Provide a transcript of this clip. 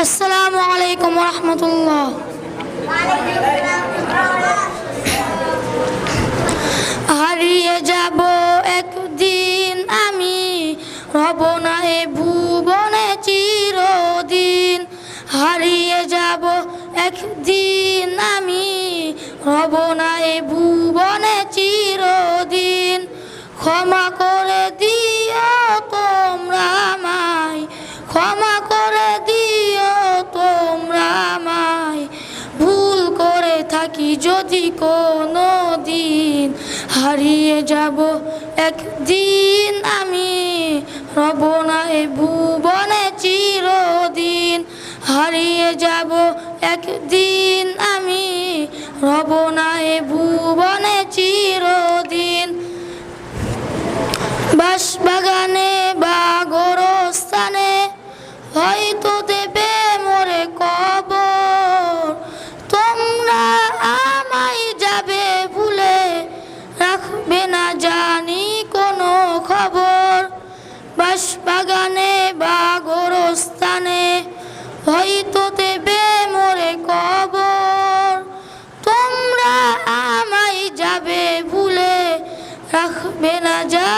আসসালামু আলাইকুম রহমতুল্লাহ। হারিয়ে যাব একদিন আমি, রব না এ ভুবনে চিরদিন। হারিয়ে যাব একদিন আমি, রব না এ ভুবনে চিরদিন। ক্ষমা করে দিও তোমরা আমায়, ক্ষমা করে দিও তোমরা আমায়, ভুল করে থাকি যদি কোনো দিন। হারিয়ে যাব একদিন আমি, রব না এ ভুবনে চিরদিন। হারিয়ে যাব একদিন আমি, রব না এ ভুবনে চিরদিন। বাঁশবাগানে বা গোরস্থানে হয়তো দেবে মোরে কবর, তোমরা আমায় যাবে ভুলে, রাখবে না জানি কোনো খবর। বাঁশবাগানে বা গোরস্থানে হয়তো দেবে মোরে কবর, তোমরা আমায় যাবে ভুলে, রাখবে না জানি